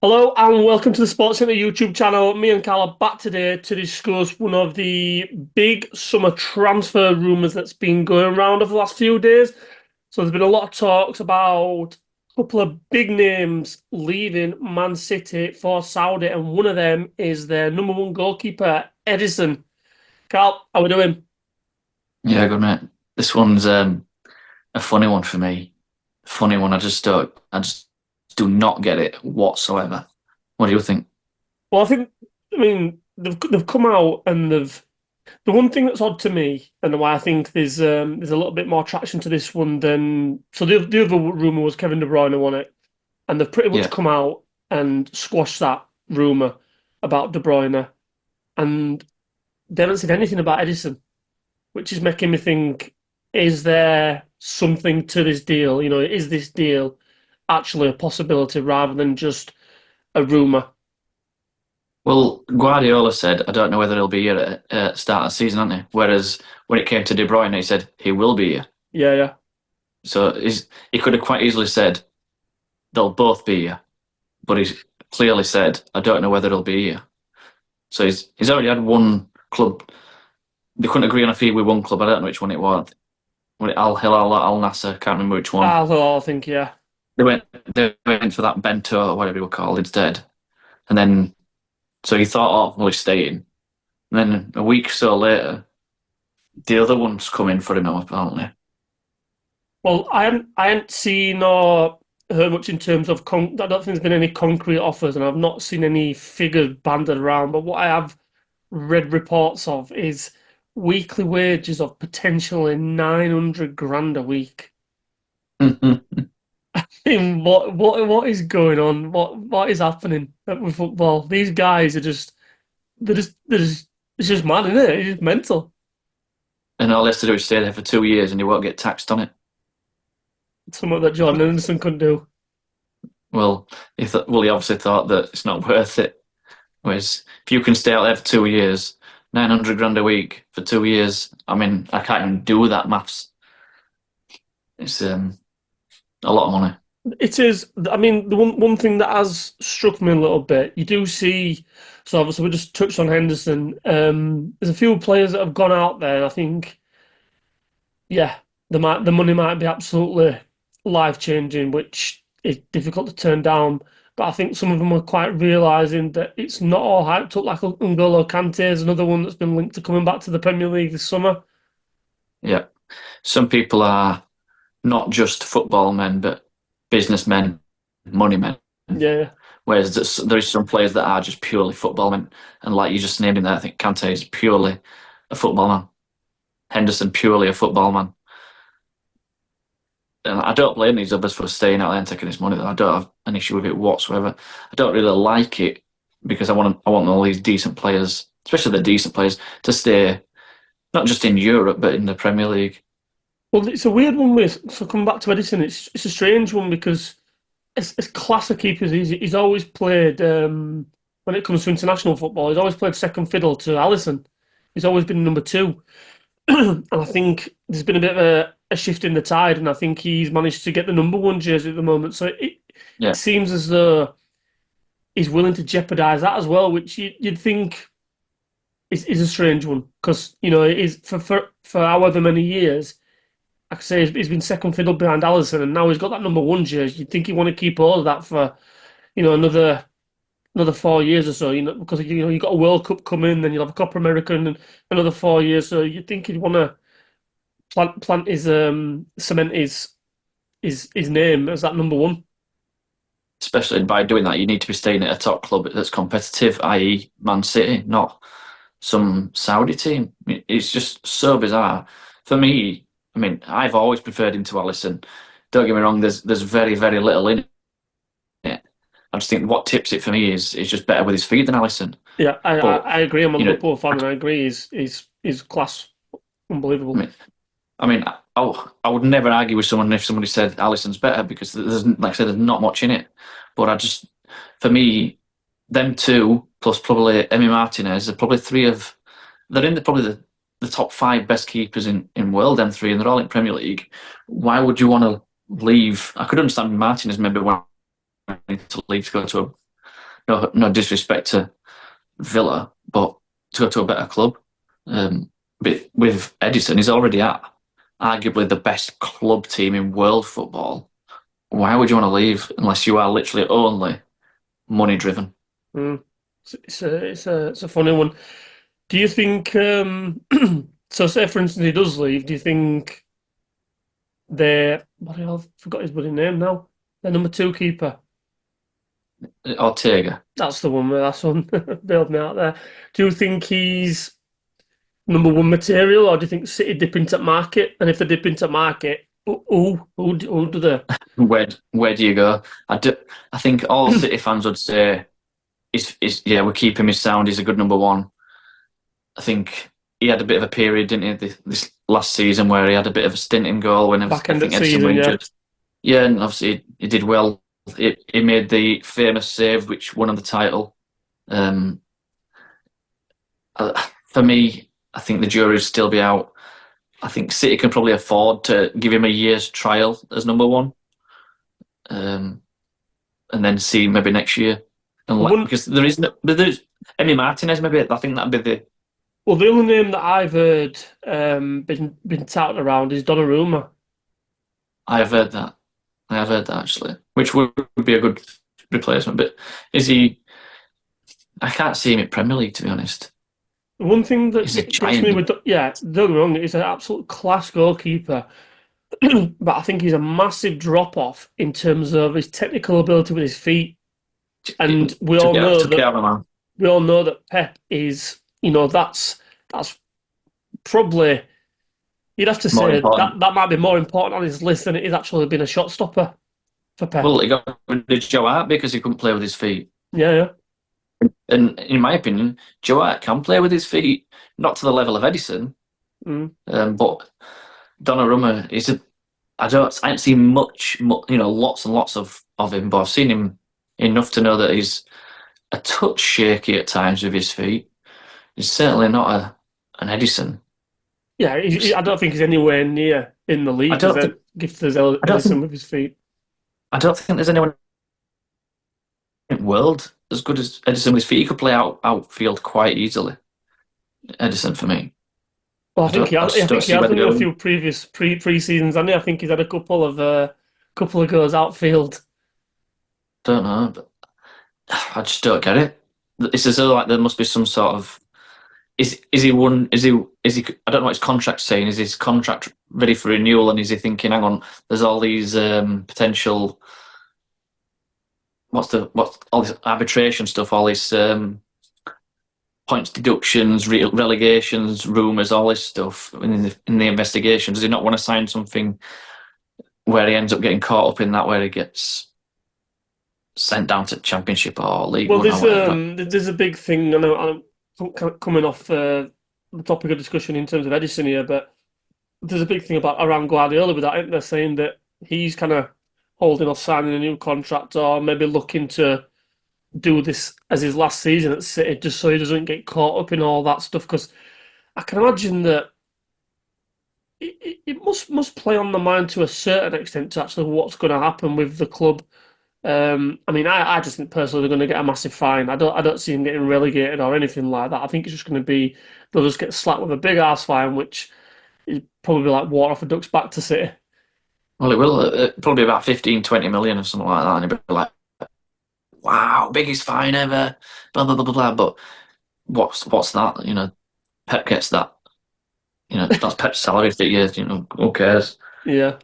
Hello and welcome to the Sports Center YouTube channel. Me and Carl are back today to discuss one of the big summer transfer rumours that's been going around over the last few days. So there's been a lot of talks about a couple of big names leaving Man City for Saudi, and one of them is their number one goalkeeper, Ederson. Carl, how are we doing? Yeah, good mate. This one's a funny one for me. Funny one. I just do not get it whatsoever. What do you think? Well, they've come out and they've the one thing that's odd to me, and why I think there's a little bit more traction to this one than the other rumor was Kevin De Bruyne won it, and they've pretty much Yeah. come out and squashed that rumor about De Bruyne, and they haven't said anything about Edison, which is making me think: is there something to this deal? Is this deal actually a possibility rather than just a rumor? Well, Guardiola said, I don't know whether he'll be here at start of the season, hasn't he? Whereas when it came to De Bruyne, he said he will be here. Yeah, yeah. So he could have quite easily said they'll both be here, but he's clearly said, I don't know whether he'll be here. So he's already had one club. They couldn't agree on a fee with one club. I don't know which one it was. Al Hilal, Al Nasser, can't remember which one. I think yeah. They went they went for that bento or whatever it were called instead. And then so he thought, oh, well, he's staying. And then a week or so later, the other one's coming for him now, apparently. Well, I hadn't seen or heard much in terms of I don't think there's been any concrete offers, and I've not seen any figures banded around. But what I have read reports of is weekly wages of potentially 900 grand a week. What is going on? What is happening with football? These guys are just they're just it's just mad, isn't it? It's just mental. And all he has to do is stay there for 2 years and he won't get taxed on it. Something that Jordan Henderson couldn't do. Well, he obviously thought that it's not worth it. Whereas if you can stay out there for 2 years, 900 grand a week for 2 years, I mean, I can't even do that maths. It's a lot of money. It is. I mean, the one thing that has struck me a little bit, you do see. So obviously, we just touched on Henderson. There's a few players that have gone out there, and I think, yeah, the money might be absolutely life changing, which is difficult to turn down. But I think some of them are quite realizing that it's not all hyped up. Like N'Golo Kante is another one that's been linked to coming back to the Premier League this summer. Yeah. Some people are not just football men, but businessmen, money men. Yeah, Whereas there is some players that are just purely football men, and like you just named him there, I think Kante is purely a football man. Henderson purely a football man, and I don't blame these others for staying out there and taking his money. I don't have an issue with it whatsoever. I don't really like it because I want all these decent players, especially the decent players, to stay not just in Europe but in the Premier League. well, it's a weird one with. So coming back to Edison, it's a strange one because as class a keeper, he's always played when it comes to international football. He's always played second fiddle to Alisson. He's always been number two, and I think there's been a bit of a shift in the tide, and I think he's managed to get the number one jersey at the moment. So it Yeah, seems as though he's willing to jeopardise that as well, which you'd think is a strange one because it is for however many years. Like I say, he's been second fiddle behind Alisson, and now he's got that number one jersey. You'd think he'd want to keep all of that for another 4 years or so. Because you've got a World Cup coming, then you'll have a Copa America in another 4 years. So you'd think he'd want to plant his cement his name as that number one. especially by doing that, you need to be staying at a top club that's competitive, i.e., Man City, not some Saudi team. It's just so bizarre. For me, I mean, I've always preferred him to Alisson. Don't get me wrong, there's very, very little in it. I just think what tips it for me is just better with his feet than Alisson. Yeah, But, I agree. I'm a you know, Liverpool fan, and I agree. He's class, I unbelievable. mean, I mean, I would never argue with someone if somebody said Alisson's better because like I said, there's not much in it. But for me, them two plus probably Emi Martinez are probably they're in probably the top five best keepers in world. Them three, and they're all in Premier League. Why would you want to leave? I could understand Martinez maybe wanting to leave to go to no disrespect to Villa, but to go to a better club. But with Edison, he's already at arguably the best club team in world football. Why would you want to leave unless you are literally only money driven? Mm. It's a funny one. Do you think? So, say for instance, he does leave. Do you think what the hell? I forgot his bloody name now. The number two keeper. Ortega. That's the one. That's one. Bailed me out there. Do you think he's number one material, or do you think City dip into market? And if they dip into market, who do they? Where do you go? I think all City fans would say is yeah, we keep him. He's sound. He's a good number one. I think he had a bit of a period, didn't he, this last season where he had a bit of a stint in goal when Back I end of think Edison were season, yeah. injured. Yeah, and obviously he did well. He made the famous save which won him the title. Um, for me, I think the jury will still be out. I think City can probably afford to give him a year's trial as number one, um, and then see maybe next year. I wouldn't, Because there's Emi Martinez. Maybe I think that'd be the. well, the only name that I've heard been touted around is Donnarumma. I have heard that. I have heard that actually, which would be a good replacement. But is he? I can't see him in Premier League, to be honest. The one thing that He's a gets me giant. with, yeah, don't get me wrong, he's an absolute class goalkeeper, but I think he's a massive drop off in terms of his technical ability with his feet. And Took care of him, man. we all know that Pep is, that's probably you'd have to More say important. that might be more important on his list than it is actually being a shot stopper for Pep. Well, he got rid of Joe Hart because he couldn't play with his feet. Yeah, yeah. And in my opinion, Joe Hart can play with his feet, not to the level of Edison, Mm. but Donnarumma is a. I haven't seen lots and lots of him, but I've seen him enough to know that he's a touch shaky at times with his feet. He's certainly not an Edison. Yeah, I don't think he's anywhere near in the I league as don't a think. gifted as I don't Ederson think. with his feet. I don't think there's anyone in the world as good as Edison with his feet. He could play outfield quite easily. Edison for me. Well, I don't. I I just don't think he see has where they're done a going. few previous pre seasons, and I think he's had a couple of goals outfield. Don't know, but I just don't get it. It's as though like there must be some sort of is he one is he I don't know what his contract's saying. Is his contract ready for renewal and is he thinking, hang on, there's all these potential what's all this arbitration stuff, all this points deductions, relegations, rumours, all this stuff in the investigation. Does he not want to sign something where he ends up getting caught up in that where he gets sent down to Championship or League Well, One or whatever? there's a big thing, and I'm coming off the topic of discussion in terms of Edison here, but there's a big thing about around Guardiola with that, isn't there? Saying that he's kind of holding off signing a new contract or maybe looking to do this as his last season at City, just so he doesn't get caught up in all that stuff. Because I can imagine that it must play on the mind to a certain extent to actually what's going to happen with the club. I mean, I just think personally they're going to get a massive fine. I don't see him getting relegated or anything like that. I think it's just going to be they'll just get slapped with a big ass fine, which is probably like water off a duck's back to City. Well, it will probably about 15, 20 million or something like that, and he'll be like, "Wow, biggest fine ever." Blah blah blah blah blah. But what's that? Pep gets that. That's Pep's salary for years. Who cares? Yeah.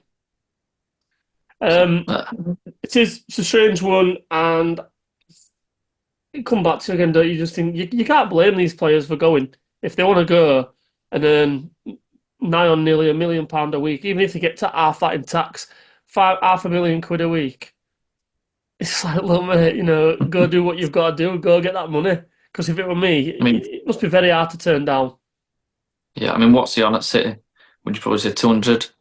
So, Um, it's a strange one, and you come back to again, don't you? Just think you can't blame these players for going if they want to go and earn nigh on nearly £1 million a week, even if they get to half that in tax, half a million quid a week. It's like, look, mate, go do what you've got to do, go get that money. Because if it were me, I mean, it must be very hard to turn down. yeah. I mean, what's he on at City? Would you probably say 200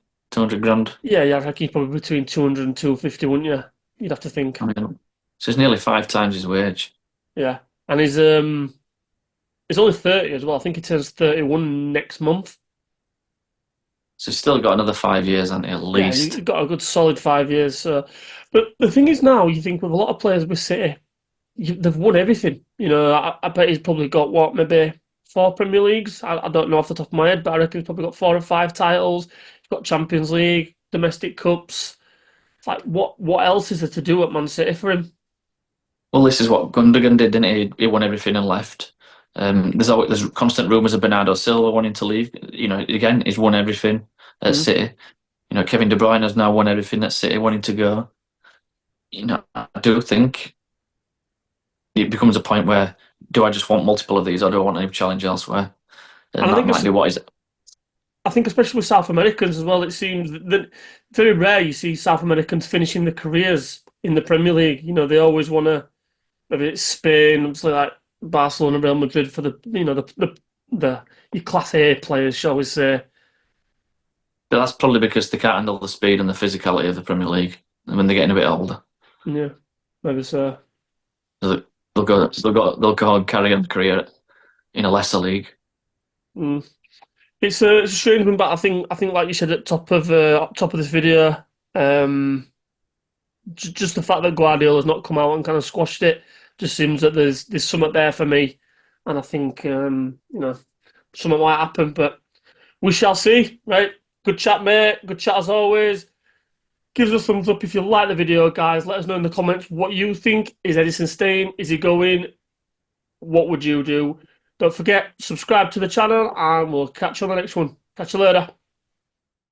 grand? Yeah, yeah, I reckon you're probably between 200 and 250, wouldn't you? You'd have to think. I mean, so it's nearly 5 times his wage. Yeah. And he's only 30 as well. I think he turns 31 next month. So he's still got another 5 years, hasn't he, at Yeah, least? you've got a good solid 5 years. So. But the thing is now, you think with a lot of players with City, they've won everything. I bet he's probably got what, maybe four Premier Leagues. I don't know off the top of my head, but I reckon he's probably got 4 or 5 titles. He's got Champions League, domestic cups. It's like what else is there to do at Man City for him? Well, this is what Gundogan did, didn't he? He won everything and left. There's constant rumours of Bernardo Silva wanting to leave. Again, he's won everything at Mm. City. Kevin De Bruyne has now won everything at City, wanting to go. I do think it becomes a point where do I just want multiple of these, or do I want a challenge elsewhere? And And I that think might be what is. I think especially with South Americans as well, it seems that very rare you see South Americans finishing their careers in the Premier League. They always want to, maybe it's Spain, obviously like Barcelona, Real Madrid for the your Class A players, shall we say? But that's probably because they can't handle the speed and the physicality of the Premier League when they're getting a bit older. Yeah, maybe so. So they'll go and carry on a career in a lesser league. Mm. It's a strange one, but I think like you said at top of this video, just the fact that Guardiola's not come out and kind of squashed it just seems that there's something there for me, and I think something might happen, but we shall see. Right, good chat, mate. Good chat as always. Give us a thumbs up if you like the video, guys. Let us know in the comments what you think. Is Ederson staying? Is he going? What would you do? Don't forget, subscribe to the channel, and we'll catch you on the next one. Catch you later.